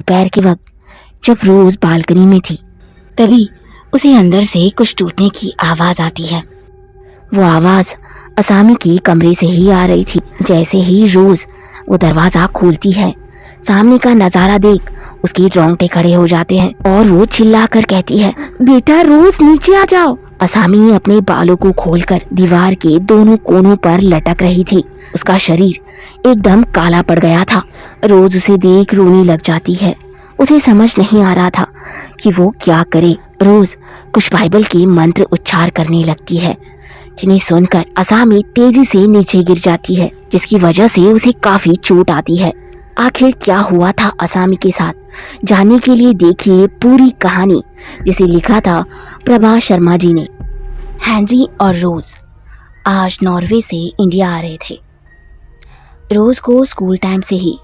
दोपहर के वक्त जब रोज बालकनी में थी तभी उसे अंदर से कुछ टूटने की आवाज आती है। वो आवाज असामी के कमरे से ही आ रही थी। जैसे ही रोज वो दरवाजा खोलती है, सामने का नजारा देख उसके रोंगटे खड़े हो जाते हैं और वो चिल्लाकर कहती है, बेटा रोज नीचे आ जाओ। असामी अपने बालों को खोलकर दीवार के दोनों कोनों पर लटक रही थी। उसका शरीर एकदम काला पड़ गया था। रोज उसे देख रोने लग जाती है। उसे समझ नहीं आ रहा था कि वो क्या करे। रोज कुछ बाइबल के मंत्र उच्चार करने लगती है, जिन्हें सुनकर असामी तेजी से नीचे गिर जाती है, जिसकी वजह से उसे काफी चोट आती है। आखिर क्या हुआ था असामी के साथ, जानने के लिए देखिए पूरी कहानी, जिसे लिखा था प्रभा शर्मा जी ने। हेनरी और रोज आज नॉर्वे से इंडिया आ रहे थे। रोज को स्कूल टाइम से ही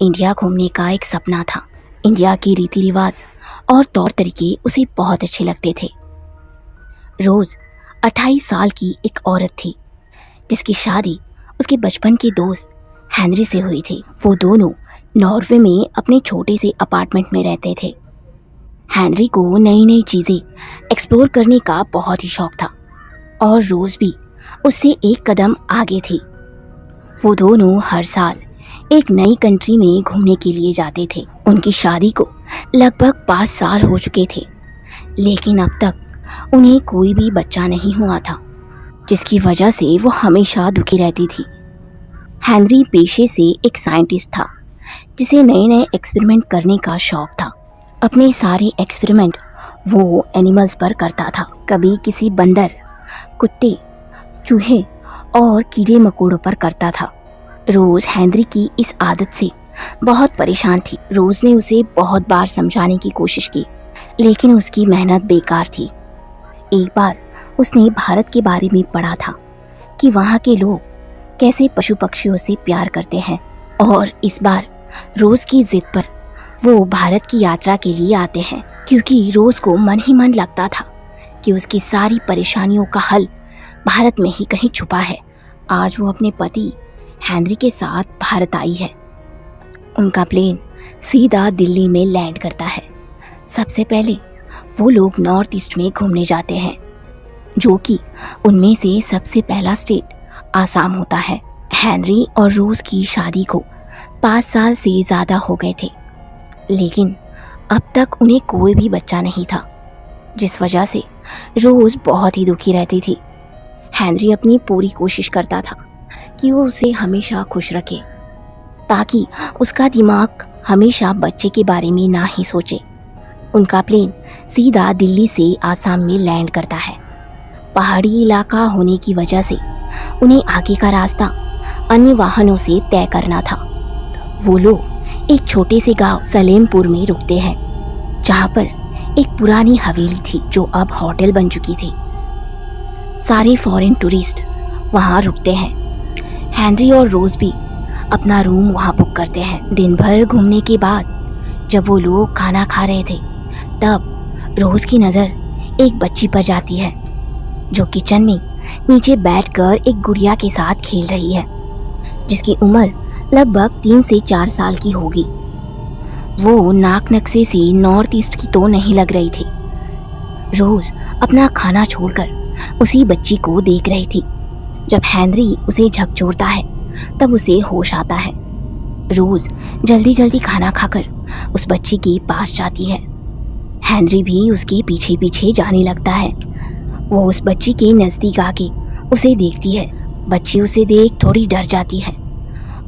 इंडिया घूमने का एक सपना था। इंडिया के रीति रिवाज और तौर तरीके उसे बहुत अच्छे लगते थे। रोज 28 साल की एक औरत थी, जिसकी शादी उसके बचपन के दोस्त हेनरी से हुई थी। वो दोनों नॉर्वे में अपने छोटे से अपार्टमेंट में रहते थे। हेनरी को नई नई चीज़ें एक्सप्लोर करने का बहुत ही शौक था और रोज भी उससे एक कदम आगे थी। वो दोनों हर साल एक नई कंट्री में घूमने के लिए जाते थे। उनकी शादी को लगभग 5 साल हो चुके थे, लेकिन अब तक उन्हें कोई भी बच्चा नहीं हुआ था, जिसकी वजह से वो हमेशा दुखी रहती थी। हेनरी पेशे से एक साइंटिस्ट था, जिसे नए नए एक्सपेरिमेंट करने का शौक था। अपने सारे एक्सपेरिमेंट वो एनिमल्स पर करता था। कभी किसी बंदर, कुत्ते, चूहे और कीड़े मकोड़ों पर करता था। रोज हेनरी की इस आदत से बहुत परेशान थी। रोज ने उसे बहुत बार समझाने की कोशिश की, लेकिन उसकी मेहनत बेकार थी। एक बार उसने भारत के बारे में पढ़ा था कि वहाँ के लोग कैसे पशु पक्षियों से प्यार करते हैं, और इस बार रोज की जिद पर वो भारत की यात्रा के लिए आते हैं, क्योंकि रोज को मन ही मन लगता था कि उसकी सारी परेशानियों का हल भारत में ही कहीं छुपा है। आज वो अपने पति हेनरी के साथ भारत आई है। उनका प्लेन सीधा दिल्ली में लैंड करता है। सबसे पहले वो लोग नॉर्थ ईस्ट में घूमने जाते हैं, जो कि उनमें से सबसे पहला स्टेट आसाम होता है। हेनरी और रोज की शादी को 5 साल से ज़्यादा हो गए थे, लेकिन अब तक उन्हें कोई भी बच्चा नहीं था, जिस वजह से रोज बहुत ही दुखी रहती थी। हेनरी अपनी पूरी कोशिश करता था कि वो उसे हमेशा खुश रखे, ताकि उसका दिमाग हमेशा बच्चे के बारे में ना ही सोचे। उनका प्लेन सीधा दिल्ली से आसाम में लैंड करता है। पहाड़ी इलाका होने की वजह से उन्हें आगे का रास्ता अन्य वाहनों से तय करना था। वो लोग एक छोटे से गांव सलेमपुर में रुकते हैं, जहां पर एक पुरानी हवेली थी जो अब होटल बन चुकी थी। सारे फॉरेन टूरिस्ट वहां रुकते हैं। हेनरी और रोज भी अपना रूम वहां बुक करते हैं। दिन भर घूमने के बाद जब वो लोग खाना खा रहे थे, तब रोज की नज़र एक बच्ची पर जाती है, जो किचन में नीचे बैठकर एक गुड़िया के साथ खेल रही है, जिसकी उम्र लगभग 3 से 4 साल की होगी। वो नाक नक्शे से नॉर्थ ईस्ट की तो नहीं लग रही थी। रोज अपना खाना छोड़कर उसी बच्ची को देख रही थी। जब हेनरी उसे झकझोरता है, तब उसे होश आता है। रोज जल्दी जल्दी खाना खाकर उस बच्ची के पास जाती है। हेनरी भी उसके पीछे पीछे जाने लगता है। वो उस बच्ची के नज़दीक आके उसे देखती है। बच्ची उसे देख थोड़ी डर जाती है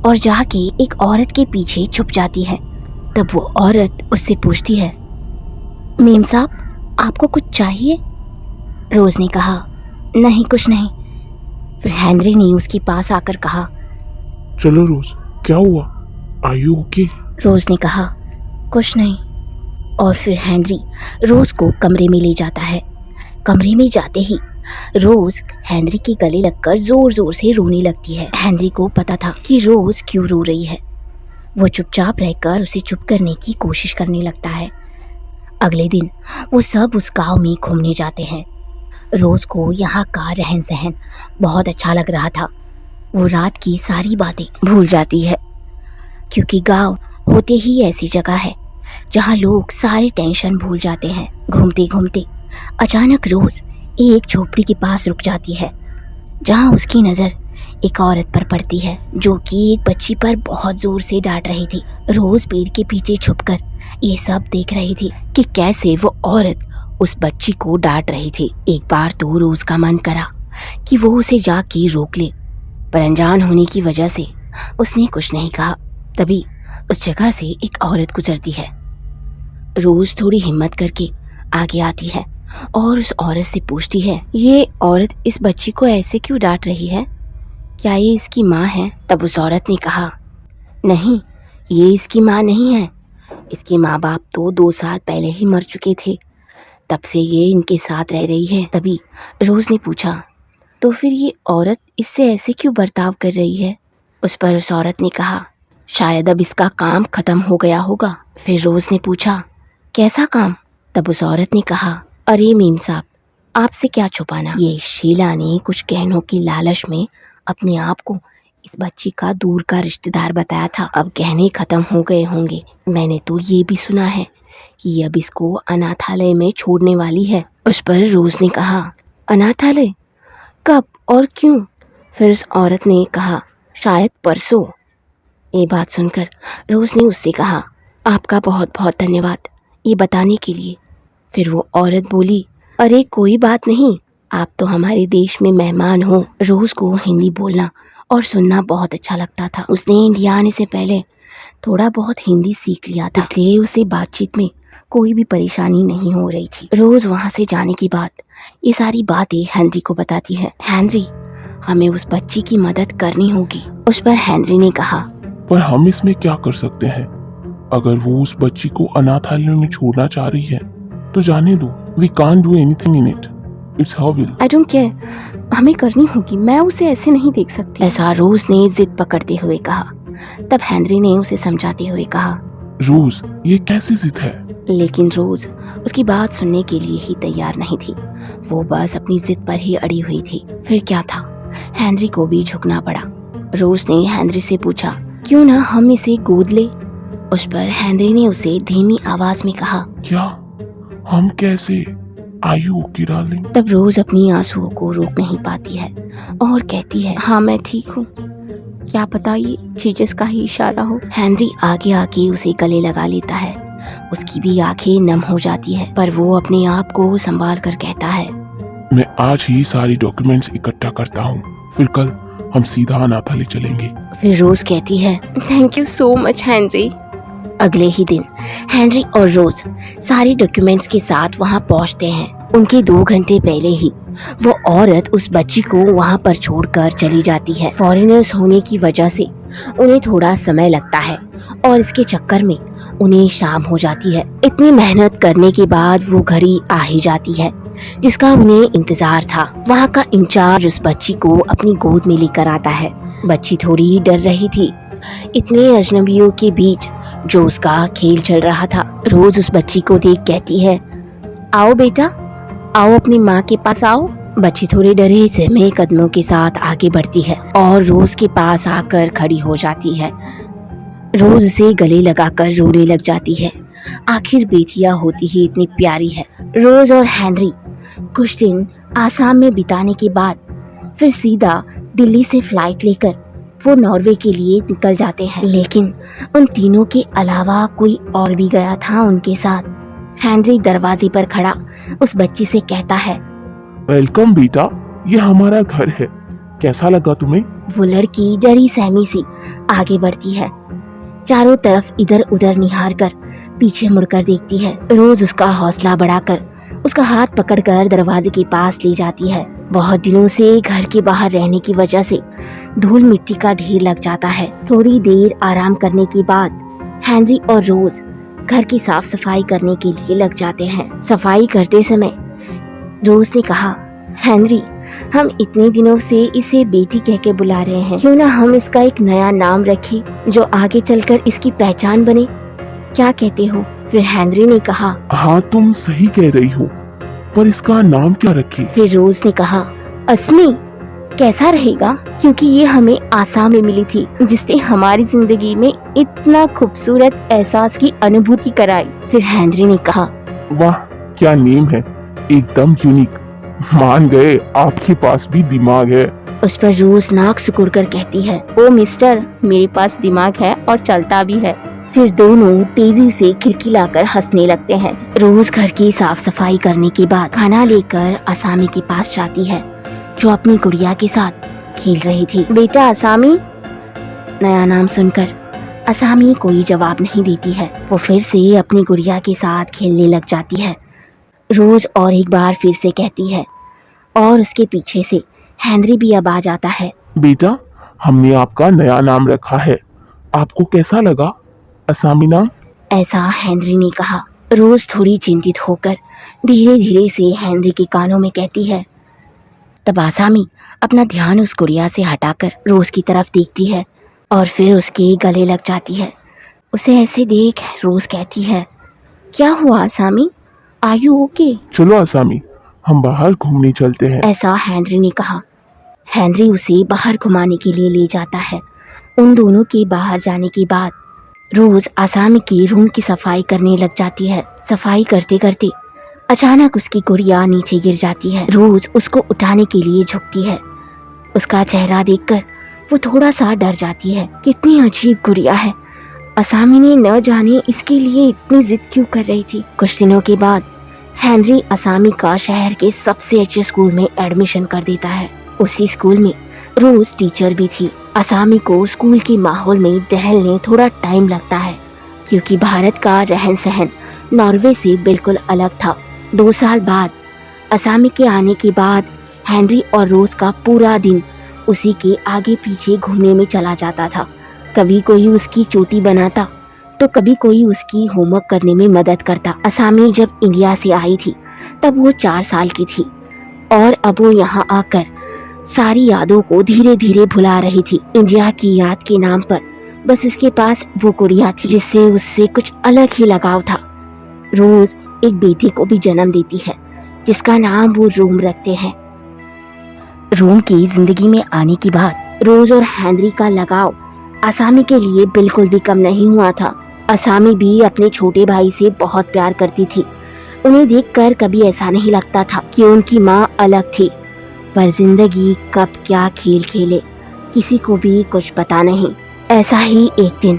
और जाके एक औरत के पीछे छुप जाती है। तब वो औरत उससे पूछती है, मेम साहब, आपको कुछ चाहिए? रोज ने कहा, नहीं कुछ नहीं। फिर हेनरी ने उसके पास आकर कहा, चलो रोज, क्या हुआ? Are you okay? रोज ने कहा, कुछ नहीं। और फिर हेनरी रोज को कमरे में ले जाता है। कमरे में जाते ही रोज हेनरी के गले लगकर जोर जोर से रोने लगती है। हेनरी को पता था कि रोज क्यों रो रही है। वो चुपचाप रहकर उसे चुप करने की कोशिश करने लगता है। अगले दिन वो सब उस गांव में घूमने जाते हैं। रोज को यहाँ का रहन सहन बहुत अच्छा लग रहा था। वो रात की सारी बातें भूल जाती है, क्योंकि गांव होते ही ऐसी जगह है जहाँ लोग सारे टेंशन भूल जाते हैं। घूमते घूमते अचानक रोज एक झोपड़ी के पास रुक जाती है, जहाँ उसकी नज़र एक औरत पर पड़ती है जो कि एक बच्ची पर बहुत जोर से डांट रही थी। रोज पेड़ के पीछे छुपकर ये सब देख रही थी कि कैसे वो औरत उस बच्ची को डांट रही थी। एक बार तो रोज का मन करा कि वो उसे जाके रोक ले, पर अनजान होने की वजह से उसने कुछ नहीं कहा। तभी उस जगह से एक औरत गुजरती है। रोज थोड़ी हिम्मत करके आगे आती है और उस औरत से पूछती है, ये औरत इस बच्ची को ऐसे क्यों डांट रही है? क्या ये इसकी माँ है? तब उस औरत ने कहा, नहीं, ये इसकी माँ नहीं है। इसके माँ बाप तो 2 साल पहले ही मर चुके थे, तब से ये इनके साथ रह रही है। तभी रोज ने पूछा, तो फिर ये औरत इससे ऐसे क्यों बर्ताव कर रही है? उस पर उस औरत ने कहा, शायद अब इसका काम खत्म हो गया होगा। फिर रोज ने पूछा, कैसा काम? तब उस औरत ने कहा, अरे मीम साहब, आपसे क्या छुपाना, ये शीला ने कुछ गहनों की लालच में अपने आप को इस बच्ची का दूर का रिश्तेदार बताया था। अब गहने खत्म हो गए होंगे। मैंने तो ये भी सुना है कि अब इसको अनाथालय में छोड़ने वाली है। उस पर रोज ने कहा, अनाथालय? कब और क्यों? फिर उस औरत ने कहा, शायद परसों। ये बात सुनकर रोज ने उससे कहा, आपका बहुत बहुत धन्यवाद ये बताने के लिए। फिर वो औरत बोली, अरे कोई बात नहीं, आप तो हमारे देश में मेहमान हो। रोज को हिंदी बोलना और सुनना बहुत अच्छा लगता था। उसने इंडिया आने से पहले थोड़ा बहुत हिंदी सीख लिया था, इसलिए उसे बातचीत में कोई भी परेशानी नहीं हो रही थी। रोज वहाँ से जाने के बाद ये सारी बातें हेनरी को बताती है। हेनरी, हमें उस बच्ची की मदद करनी होगी। उस पर हेनरी ने कहा, पर हम इसमें क्या कर सकते हैं? अगर वो उस बच्ची को अनाथालय में छोड़ना चाह रही है तो जाने दो। We can't do anything in it. It's her will. I don't care, हमें करनी होगी, मैं उसे ऐसे नहीं देख सकती, ऐसा रोज ने जिद पकड़ते हुए कहा। तब हेनरी ने उसे समझाते हुए कहा, रोज, ये कैसी जिद है? लेकिन रोज उसकी बात सुनने के लिए ही तैयार नहीं थी। वो बस अपनी जिद पर ही अड़ी हुई थी। फिर क्या था, हेनरी को भी झुकना पड़ा। रोज ने हेनरी से पूछा, क्यों ना हम इसे गोद ले? उस पर हेनरी ने उसे धीमी आवाज में कहा, क्या? हम कैसे? Are you okay, darling? तब रोज अपनी आंसुओं को रोक नहीं पाती है और कहती है, हाँ मैं ठीक हूँ, क्या पता ये जीसस का ही इशारा हो। हेनरी आगे आके उसे गले लगा लेता है। उसकी भी आंखें नम हो जाती है, पर वो अपने आप को संभाल कर कहता है, मैं आज ही सारी डॉक्यूमेंट्स इकट्ठा करता हूँ, फिर कल हम सीधा अनाथालय चलेंगे। फिर रोज कहती है, thank you so much Henry. अगले ही दिन हेनरी और रोज सारे डॉक्यूमेंट्स के साथ वहां पहुंचते हैं। उनके 2 घंटे पहले ही वो औरत उस बच्ची को वहां पर छोड़कर चली जाती है। फॉरेनर्स होने की वजह से उन्हें थोड़ा समय लगता है और इसके चक्कर में उन्हें शाम हो जाती है। इतनी मेहनत करने के बाद वो घड़ी आ ही जाती है जिसका उन्हें इंतजार था। वहाँ का इंचार्ज उस बच्ची को अपनी गोद में लेकर आता है। बच्ची थोड़ी डर रही थी इतने अजनबियों के बीच जो उसका खेल चल रहा था। रोज उस बच्ची को देख कहती है, आओ बेटा, आओ अपनी माँ के पास आओ। बच्ची थोड़े डरे सहमे कदमों के साथ आगे बढ़ती है और रोज के पास आकर खड़ी हो जाती है। रोज उसे गले लगाकर रोने लग जाती है। आखिर बेटियां होती ही इतनी प्यारी है। रोज और हेनरी कुछ दिन आसाम में बिताने के बाद फिर सीधा दिल्ली से फ्लाइट लेकर वो नॉर्वे के लिए निकल जाते हैं। लेकिन उन तीनों के अलावा कोई और भी गया था उनके साथ। हेनरी दरवाजे पर खड़ा उस बच्ची से कहता है, वेलकम बेटा, ये हमारा घर है, कैसा लगा तुम्हें? वो लड़की डरी सहमी सी आगे बढ़ती है, चारों तरफ इधर उधर निहार कर पीछे मुड़कर देखती है। रोज उसका हौसला बढ़ाकर उसका हाथ पकड़कर दरवाजे के पास ले जाती है। बहुत दिनों से घर के बाहर रहने की वजह से धूल मिट्टी का ढेर लग जाता है। थोड़ी देर आराम करने के बाद हेनरी और रोज घर की साफ सफाई करने के लिए लग जाते हैं। सफाई करते समय रोज ने कहा, हेनरी, हम इतने दिनों से इसे बेटी कह के बुला रहे हैं, क्यों ना हम इसका एक नया नाम रखें जो आगे चलकर इसकी पहचान बने, क्या कहते हो? फिर हेनरी ने कहा, हाँ तुम सही कह रही हो, पर इसका नाम क्या रखें? फिर रोज ने कहा, अस्मी। कैसा रहेगा, क्योंकि ये हमें आसाम में मिली थी, जिसने हमारी जिंदगी में इतना खूबसूरत एहसास की अनुभूति कराई। फिर हेनरी ने कहा, वाह क्या नेम है, एकदम यूनिक। मान गए आपके पास भी दिमाग है। उस पर रोज नाक सिकुड़कर कहती है, ओ मिस्टर, मेरे पास दिमाग है और चलता भी है। फिर दोनों तेजी से खिलखिलाकर हंसने लगते हैं। रोज घर की साफ सफाई करने के बाद खाना लेकर असामी के पास जाती है, जो अपनी गुड़िया के साथ खेल रही थी। बेटा असामी, नया नाम सुनकर असामी कोई जवाब नहीं देती है। वो फिर से अपनी गुड़िया के साथ खेलने लग जाती है। रोज और एक बार फिर से कहती है और उसके पीछे से हेनरी भी अब आ जाता है। बेटा, हमने आपका नया नाम रखा है, आपको कैसा लगा असामी नाम? ऐसा हेनरी ने कहा। रोज थोड़ी चिंतित होकर धीरे धीरे से हेनरी के कानों में कहती है। तब असामी अपना ध्यान उस गुड़िया से हटाकर रोज की तरफ देखती है और फिर उसके गले लग जाती है। उसे ऐसे देख रोज कहती है, क्या हुआ असामी, आर यू ओके? चलो असामी, हम बाहर घूमने चलते हैं। ऐसा हेनरी ने कहा। हेनरी उसे बाहर घुमाने के लिए ले जाता है। उन दोनों के बाहर जाने के बाद रोज असामी के रूम की सफाई करने लग जाती है। सफाई करते करते अचानक उसकी गुड़िया नीचे गिर जाती है। रोज उसको उठाने के लिए झुकती है। उसका चेहरा देखकर वो थोड़ा सा डर जाती है। कितनी अजीब गुड़िया है, असामी ने न जाने इसके लिए इतनी जिद क्यों कर रही थी। कुछ दिनों के बाद हेनरी असामी का शहर के सबसे अच्छे स्कूल में एडमिशन कर देता है। उसी स्कूल में रोज टीचर भी थी। असामी को स्कूल के माहौल में ढलने थोड़ा टाइम लगता है, क्योंकि भारत का रहन सहन नॉर्वे से बिल्कुल अलग था। 2 साल बाद असामी के आने के बाद हेनरी और रोज का पूरा दिन उसी के आगे पीछे घूमने में चला जाता था। कभी कोई उसकी चोटी बनाता तो कभी कोई उसकी होमवर्क करने में मदद करता। असामी जब इंडिया से आई थी तब वो 4 साल की थी और अब वो यहाँ आकर सारी यादों को धीरे धीरे भुला रही थी। इंडिया की याद के नाम पर बस उसके पास वो गुड़िया थी, जिससे उससे कुछ अलग ही लगाव था। रोज एक बेटी को भी जन्म देती है, जिसका नाम वो रोम रखते हैं। रोम की जिंदगी में आने के बाद रोज और हेनरी का लगाव असामी के लिए बिल्कुल भी कम नहीं हुआ था। असामी भी अपने छोटे भाई से बहुत प्यार करती थी। उन्हें देखकर कभी ऐसा नहीं लगता था कि उनकी माँ अलग थी, पर जिंदगी कब क्या खेल खेले किसी को भी कुछ पता नहीं। ऐसा ही एक दिन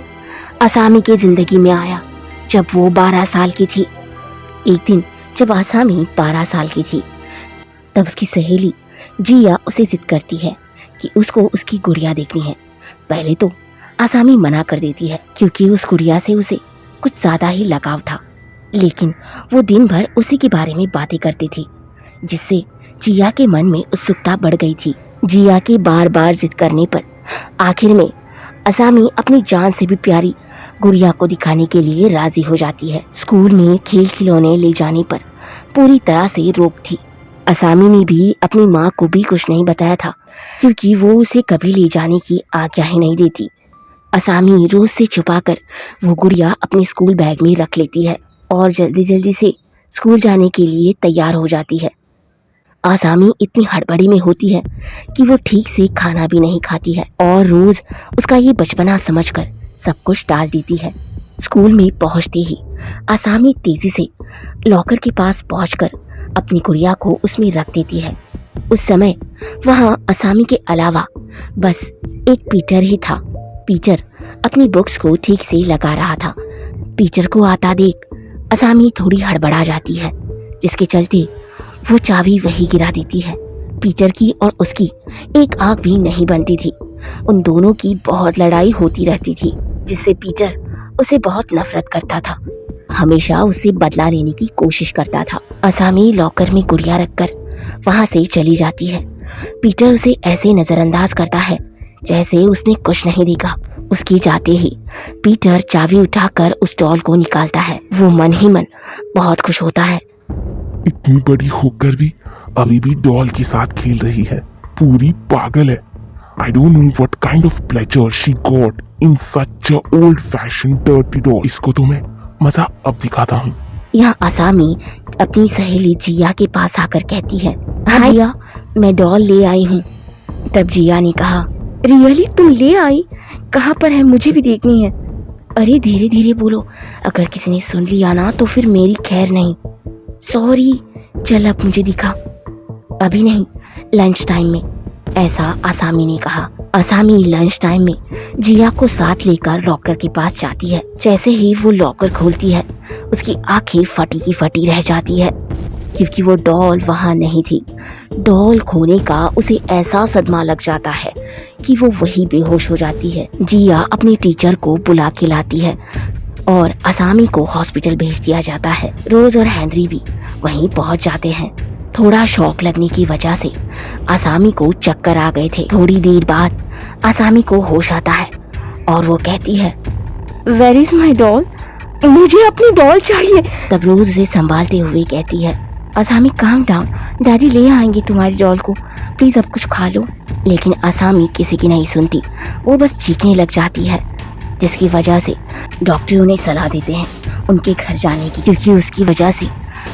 असामी की जिंदगी में आया जब वो 12 साल की थी। एक दिन जब असामी 12 साल की थी तब उसकी सहेली जिया उसे जिद करती है कि उसको उसकी गुड़िया देखनी है। पहले तो असामी मना कर देती है, क्योंकि उस गुड़िया से उसे कुछ ज्यादा ही लगाव था, लेकिन वो दिन भर उसी के बारे में बातें करती थी, जिससे जिया के मन में उत्सुकता बढ़ गई थी। जिया की बार बार जिद करने पर आखिर में असामी अपनी जान से भी प्यारी गुड़िया को दिखाने के लिए राजी हो जाती है। स्कूल में खेल खिलौने ले जाने पर पूरी तरह से रोक थी। असामी ने भी अपनी माँ को भी कुछ नहीं बताया था, क्योंकि वो उसे कभी ले जाने की आज्ञा ही नहीं देती। असामी रोज से छुपाकर वो गुड़िया अपने स्कूल बैग में रख लेती है और जल्दी जल्दी से स्कूल जाने के लिए तैयार हो जाती है। असामी इतनी हड़बड़ी में होती है कि वो ठीक से खाना भी नहीं खाती है और रोज उसका ये बचपना समझकर सब कुछ टाल देती है। स्कूल में पहुंचते ही असामी तेजी से लॉकर के पास पहुंचकर अपनी गुड़िया को उसमें रख देती है। उस समय वहाँ असामी के अलावा बस एक पीटर ही था। पीटर अपनी बुक्स को ठीक से लगा रहा था। पीटर को आता देख असामी थोड़ी हड़बड़ा जाती है, जिसके चलते वो चाबी वही गिरा देती है। पीटर की और उसकी एक आंख भी नहीं बनती थी। उन दोनों की बहुत लड़ाई होती रहती थी, जिससे पीटर उसे बहुत नफरत करता था, हमेशा उससे बदला लेने की कोशिश करता था। असामी लॉकर में गुड़िया रखकर वहां से चली जाती है। पीटर उसे ऐसे नजरअंदाज करता है जैसे उसने कुछ नहीं देखा। उसके जाते ही पीटर चाबी उठाकर उस डॉल को निकालता है। वो मन ही मन बहुत खुश होता है। इतनी बड़ी होकर भी अभी भी डॉल के साथ खेल रही है, पूरी पागल है। I don't know what kind of pleasure she got in such a old-fashioned dirty doll. इसको तो मैं मजा अब दिखाता हूँ। यहाँ असामी अपनी सहेली जिया के पास आकर कहती है, हाँ जिया, मैं डॉल ले आई हूँ। तब जिया ने कहा, रियली तुम ले आई? कहाँ पर है, मुझे भी देखनी है। अरे धीरे धीरे बोलो, अगर किसी ने सुन लिया ना तो फिर मेरी खैर नहीं। सॉरी, चल अब मुझे दिखा। अभी नहीं, लंच टाइम में, ऐसा आसामी ने कहा। आसामी लंच टाइम में जिया को साथ लेकर लॉकर के पास जाती है। जैसे ही वो लॉकर खोलती है उसकी आंखें फटी की फटी रह जाती है, क्योंकि वो डॉल वहाँ नहीं थी। डॉल खोने का उसे ऐसा सदमा लग जाता है कि वो वही बेहोश हो जाती है। जिया अपने टीचर को बुला के लाती है और आसामी को हॉस्पिटल भेज दिया जाता है। रोज और हेनरी भी वहीं पहुंच जाते हैं। थोड़ा शॉक लगने की वजह से आसामी को चक्कर आ गए थे। थोड़ी देर बाद आसामी को होश आता है और वो कहती है, वेयर इज माई डॉल? मुझे अपनी डॉल चाहिए। तब रोज उसे संभालते हुए कहती है, आसामी काम डाउन, डैडी ले आएंगे तुम्हारी डॉल को, प्लीज अब कुछ खा लो। लेकिन आसामी किसी की नहीं सुनती, वो बस चीखने लग जाती है, जिसकी वजह से डॉक्टर उन्हें सलाह देते हैं उनके घर जाने की, क्योंकि उसकी वजह से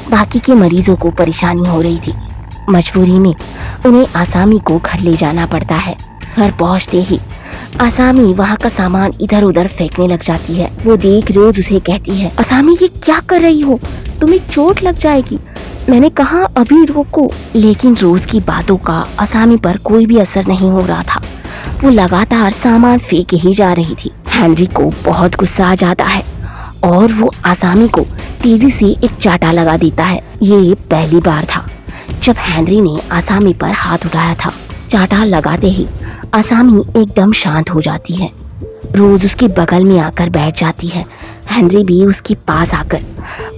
बाकी के मरीजों को परेशानी हो रही थी। मजबूरी में उन्हें आसामी को घर ले जाना पड़ता है। घर पहुंचते ही आसामी वहाँ का सामान इधर उधर फेंकने लग जाती है। वो देख रोज उसे कहती है, आसामी ये क्या कर रही हो, तुम्हें चोट लग जाएगी, मैंने कहा अभी रोको। लेकिन रोज की बातों का आसामी पर कोई भी असर नहीं हो रहा था। वो लगातार सामान फेंक ही जा रही थी। हेनरी को बहुत गुस्सा आ जाता है और वो आसामी को तेजी से एक चाटा लगा देता है। ये पहली बार था जब हेनरी ने आसामी पर हाथ उठाया था। चाटा लगाते ही आसामी एकदम शांत हो जाती है। रोज उसके बगल में आकर बैठ जाती है। हेनरी भी उसके पास आकर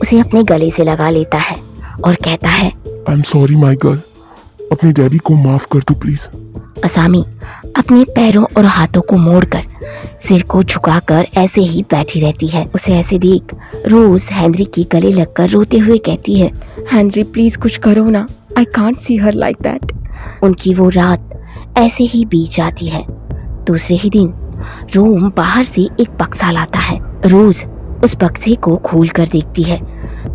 उसे अपने गले से लगा लेता है और कहता है, I am sorry my girl, अपने डैडी को माफ कर दो प्लीज। आसामी अपने पैरों और हाथों को मोड़कर सिर को झुकाकर ऐसे ही बैठी रहती है। उसे ऐसे देख रोज हेनरी के गले लगकर रोते हुए कहती है, हेनरी प्लीज कुछ करो ना, I can't see her like that. उनकी वो रात ऐसे ही बीत जाती है। दूसरे ही दिन रोम बाहर से एक बक्सा लाता है। रोज उस बक्से को खोल कर देखती है,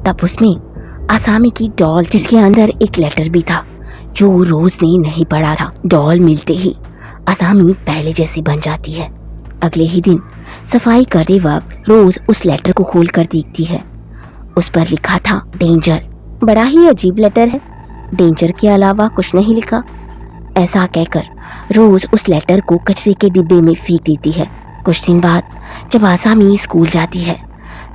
तब उसमें आसामी की डॉल, जिसके अंदर एक लेटर भी था जो रोज ने नहीं पढ़ा था। डॉल मिलते ही आसामी पहले जैसी बन जाती है। अगले ही दिन सफाई करते वक्त रोज उस लेटर को खोल कर देखती है। उस पर लिखा था डेंजर। बड़ा ही अजीब लेटर है, डेंजर के अलावा कुछ नहीं लिखा। ऐसा कहकर रोज उस लेटर को कचरे के डिब्बे में फेंक देती है। कुछ दिन बाद जब आसामी स्कूल जाती है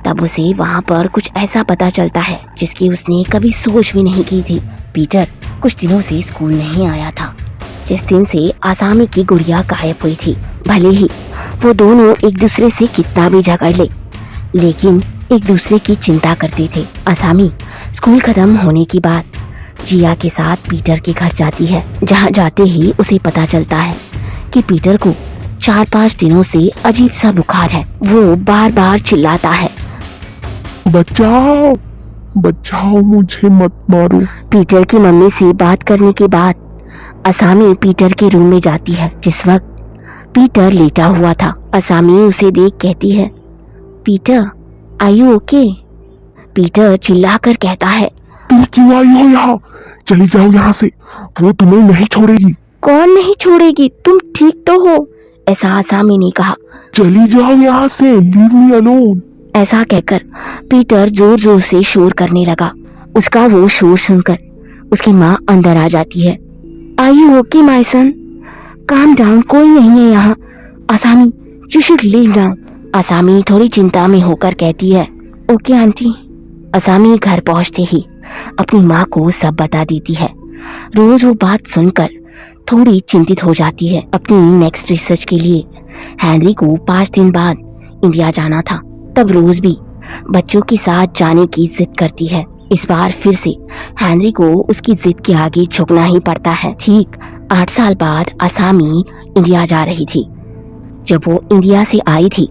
तब उसे वहाँ पर कुछ ऐसा पता चलता है जिसकी उसने कभी सोच भी नहीं की थी। पीटर कुछ दिनों से स्कूल नहीं आया था, जिस दिन से आसामी की गुड़िया गायब हुई थी। भले ही वो दोनों एक दूसरे से कितना भी झगड़ ले, लेकिन एक दूसरे की चिंता करते थे। आसामी स्कूल खत्म होने के बाद जिया के साथ पीटर के घर जाती है। जहाँ जाते ही उसे पता चलता है कि पीटर को 4-5 दिनों से अजीब सा बुखार है। वो बार बार चिल्लाता है, बचाओ बचाओ, मुझे मत मारो। पीटर की मम्मी से बात करने के बाद आसामी पीटर के रूम में जाती है। जिस वक्त पीटर लेटा हुआ था, आसामी उसे देख कहती है, Peter are you okay? Peter चिल्लाकर कहता है, तुम क्यों आई हो यहाँ? चली जाओ यहाँ से, वो तुम्हें नहीं छोड़ेगी। कौन नहीं छोड़ेगी, तुम ठीक तो हो? ऐसा आसामी ने कहा। चली जाओ यहाँ से, लीव मी अलोन। ऐसा कहकर पीटर जोर जोर से शोर करने लगा। उसका वो शोर सुनकर उसकी माँ अंदर आ जाती है। Are you okay my son? Calm down, कोई नहीं है यहाँ। आसामी यू शुड लीव नाउ। आसामी थोड़ी चिंता में होकर कहती है, ओके आंटी। आसामी घर पहुंचते ही अपनी माँ को सब बता देती है। रोज वो बात सुनकर थोड़ी चिंतित हो जाती है। अपनी नेक्स्ट रिसर्च के लिए हेनरी को 5 दिन बाद इंडिया जाना था। तब रोज भी बच्चों के साथ जाने की जिद करती है। इस बार फिर से हेनरी को उसकी जिद के आगे झुकना ही पड़ता है। ठीक 8 साल बाद आसामी इंडिया जा रही थी। जब वो इंडिया से आई थी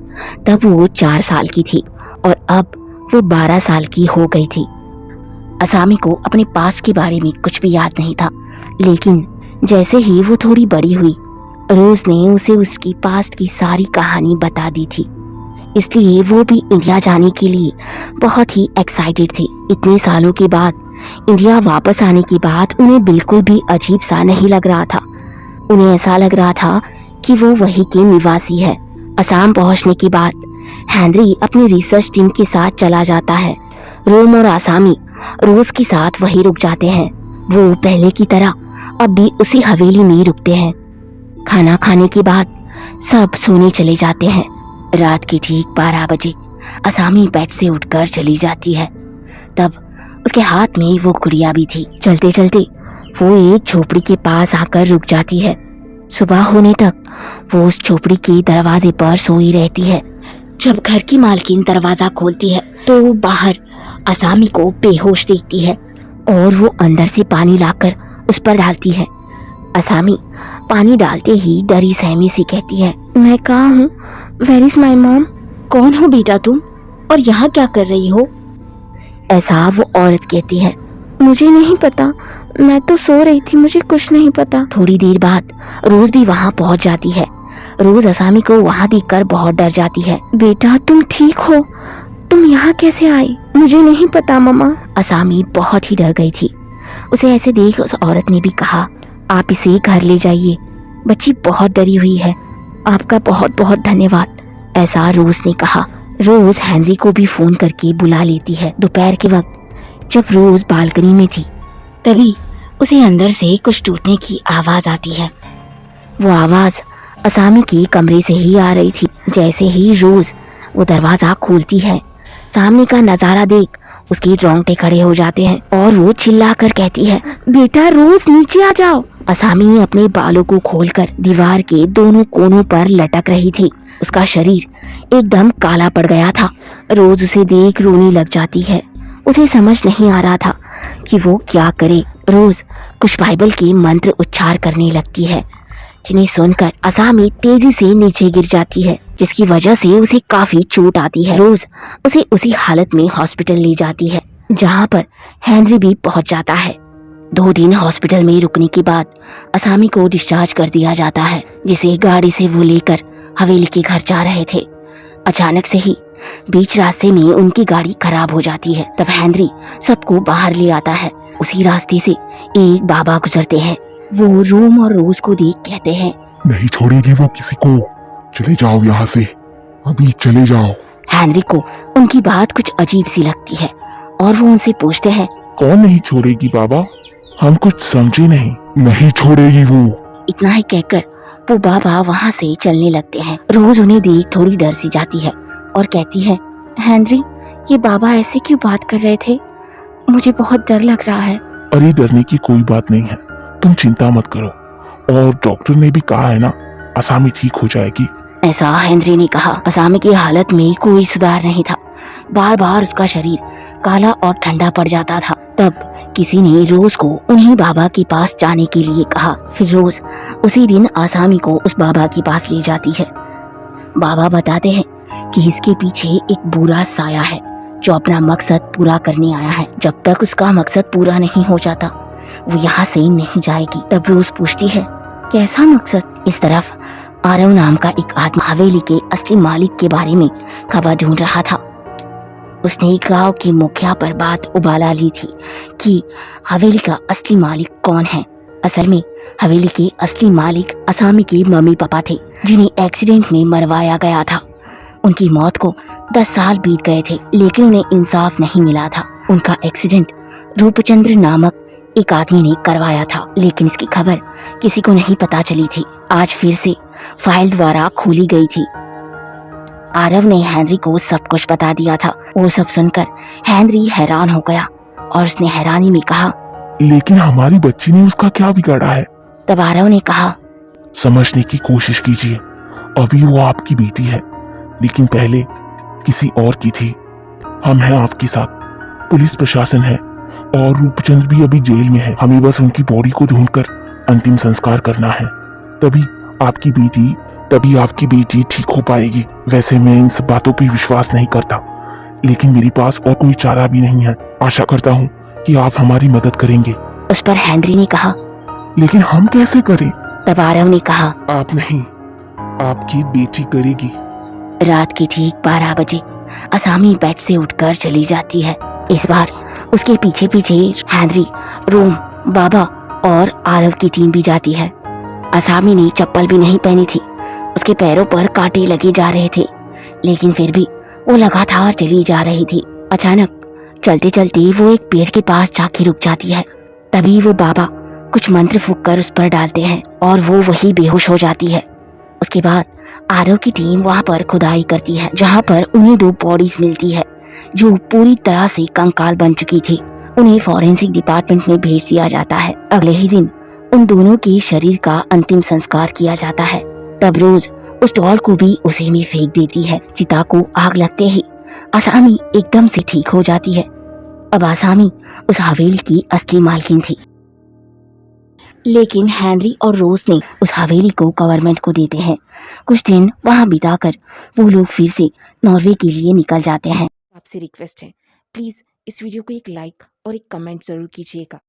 तब वो 4 साल की थी और अब वो 12 साल की हो गई थी। आसामी को अपने पास्ट के बारे में कुछ भी याद नहीं था, लेकिन जैसे ही वो थोड़ी बड़ी हुई, रोज ने उसे उसकी पास्ट की सारी कहानी बता दी थी। इसलिए वो भी इंडिया जाने के लिए बहुत ही एक्साइटेड थी। इतने सालों के बाद इंडिया वापस आने की बात उन्हें बिल्कुल भी अजीब सा नहीं लग रहा था। उन्हें ऐसा लग रहा था कि वो वहीं के निवासी है। असम पहुंचने के बाद हेनरी अपनी रिसर्च टीम के साथ चला जाता है। रोम और आसामी रोज के साथ वहीं रुक जाते हैं। वो पहले की तरह अब भी उसी हवेली में रुकते हैं। खाना खाने के बाद सब सोने चले जाते हैं। रात के ठीक 12 बजे असामी बेड से उठकर चली जाती है। तब उसके हाथ में वो गुड़िया भी थी। चलते चलते वो एक झोपड़ी के पास आकर रुक जाती है। सुबह होने तक वो उस झोपड़ी के दरवाजे पर सोई रहती है। जब घर की मालकिन दरवाजा खोलती है तो वो बाहर असामी को बेहोश देखती है और वो अंदर से पानी लाकर उस पर डालती है। असामी पानी डालते ही डरी सहमी सी कहती है, मैं कहाँ हूँ? Where is my mom? कौन हो बेटा तुम और यहाँ क्या कर रही हो? ऐसा वो औरत कहती है, मुझे नहीं पता, मैं तो सो रही थी, मुझे कुछ नहीं पता। थोड़ी देर बाद रोज भी वहाँ पहुँच जाती है। रोज असामी को वहाँ देखकर बहुत डर जाती है। बेटा तुम ठीक हो? तुम यहाँ कैसे आई? मुझे नहीं पता मम्मा। असामी बहुत ही डर गई थी। उसे ऐसे देख उस औरत ने भी कहा, आप इसे घर ले जाइए, बच्ची बहुत डरी हुई है। आपका बहुत बहुत धन्यवाद, ऐसा रोज ने कहा। रोज हेनरी को भी फोन करके बुला लेती है। दोपहर के वक्त जब रोज बालकनी में थी तभी उसे अंदर से कुछ टूटने की आवाज आती है। वो आवाज असामी के कमरे से ही आ रही थी। जैसे ही रोज वो दरवाजा खोलती है, सामने का नजारा देख उसके रोंगटे खड़े हो जाते हैं और वो चिल्लाकर कहती है, बेटा रोज नीचे आ जाओ। असामी अपने बालों को खोलकर दीवार के दोनों कोनों पर लटक रही थी। उसका शरीर एकदम काला पड़ गया था। रोज उसे देख रोने लग जाती है। उसे समझ नहीं आ रहा था कि वो क्या करे। रोज कुछ बाइबल के मंत्र उच्चार करने लगती है, जिन्हें सुनकर असामी तेजी से नीचे गिर जाती है, जिसकी वजह से उसे काफी चोट आती है। रोज उसे उसी हालत में हॉस्पिटल ले जाती है, जहाँ पर हेनरी भी पहुंच जाता है। 2 दिन हॉस्पिटल में रुकने के बाद असामी को डिस्चार्ज कर दिया जाता है, जिसे गाड़ी से वो लेकर हवेली के घर जा रहे थे। अचानक से ही बीच रास्ते में उनकी गाड़ी खराब हो जाती है। तब हेनरी सबको बाहर ले आता है। उसी रास्ते से एक बाबा गुजरते हैं। वो रोम और रोज को देख कहते हैं, नहीं छोड़ेगी वो किसी को, चले जाओ यहाँ से, अभी चले जाओ। हेनरी को उनकी बात कुछ अजीब सी लगती है और वो उनसे पूछते हैं, कौन नहीं छोड़ेगी बाबा? हम कुछ समझे नहीं। नहीं छोड़ेगी वो। इतना ही कहकर वो बाबा वहाँ से चलने लगते हैं। रोज उन्हें देख थोड़ी डर सी जाती है और कहती है, हेनरी ये बाबा ऐसे क्यों बात कर रहे थे? मुझे बहुत डर लग रहा है। अरे डरने की कोई बात नहीं है, तुम चिंता मत करो, और डॉक्टर ने भी कहा है ना, असामी ठीक हो जाएगी। ऐसा हेनरी ने कहा। असामी की हालत में कोई सुधार नहीं था। बार बार उसका शरीर काला और ठंडा पड़ जाता था। तब किसी ने रोज को उन्हीं बाबा के पास जाने के लिए कहा। फिर रोज उसी दिन असामी को उस बाबा के पास ले जाती है। बाबा बताते हैं कि इसके पीछे एक बुरा साया है जो अपना मकसद पूरा करने आया है। जब तक उसका मकसद पूरा नहीं हो जाता वो यहाँ से नहीं जाएगी। तब रोज पूछती है, कैसा मकसद? इस तरफ आरव नाम का एक आदमी हवेली के असली मालिक के बारे में खबर ढूंढ रहा था। उसने गांव के मुखिया पर बात उबाला ली थी कि हवेली का असली मालिक कौन है। असल में हवेली के असली मालिक असामी के मम्मी पापा थे, जिन्हें एक्सीडेंट में मरवाया गया था। उनकी मौत को 10 साल बीत गए थे, लेकिन उन्हें इंसाफ नहीं मिला था। उनका एक्सीडेंट रूपचंद्र नामक एक आदमी ने करवाया था, लेकिन इसकी खबर किसी को नहीं पता चली थी। आज फिर से फाइल द्वारा खोली गई थी। आरव ने हेनरी को सब कुछ बता दिया था। वो सब सुनकर हेनरी हैरान हो गया और उसने हैरानी में कहा, लेकिन हमारी बच्ची ने उसका क्या बिगाड़ा है? तब आरव ने कहा, समझने की कोशिश कीजिए, अभी वो आपकी बेटी है, लेकिन पहले किसी और की थी। हम हैं आपके साथ, पुलिस प्रशासन है, और रूपचंद्र भी अभी जेल में है। हमें बस उनकी बॉडी को ढूंढकर अंतिम संस्कार करना है, तभी आपकी बेटी ठीक हो पाएगी। वैसे मैं इन सब बातों पे विश्वास नहीं करता, लेकिन मेरे पास और कोई चारा भी नहीं है। आशा करता हूँ कि आप हमारी मदद करेंगे। उस पर हेनरी ने कहा, लेकिन हम कैसे करें? तब आरव ने कहा, आप नहीं, आपकी बेटी करेगी। रात के ठीक 12 बजे असामी बेड से उठकर चली जाती है। इस बार उसके पीछे पीछे हेनरी, रोम, बाबा और आरव की टीम भी जाती है। असामी ने चप्पल भी नहीं पहनी थी। उसके पैरों पर कांटे लगे जा रहे थे, लेकिन फिर भी वो लगातार चली जा रही थी। अचानक चलते चलते वो एक पेड़ के पास जाके रुक जाती है। तभी वो बाबा कुछ मंत्र फूंक कर उस पर डालते हैं और वो वही बेहोश हो जाती है। उसके बाद आरव की टीम वहां पर खुदाई करती है, जहां पर उन्हें 2 बॉडीज मिलती है जो पूरी तरह से कंकाल बन चुकी थी। उन्हें फॉरेंसिक डिपार्टमेंट में भेज दिया जाता है। अगले ही दिन उन दोनों के शरीर का अंतिम संस्कार किया जाता है। तब रोज उस डॉल को भी उसी में फेंक देती है। चिता को आग लगते ही आसामी एकदम से ठीक हो जाती है। अब आसामी उस हवेली की असली मालकिन थी, लेकिन हेनरी और रोज ने उस हवेली को गवर्नमेंट को देते हैं। कुछ दिन वहां बिताकर वो लोग फिर से नॉर्वे के लिए निकल जाते हैं। आपसे रिक्वेस्ट है, प्लीज इस वीडियो को एक लाइक और एक कमेंट जरूर कीजिएगा।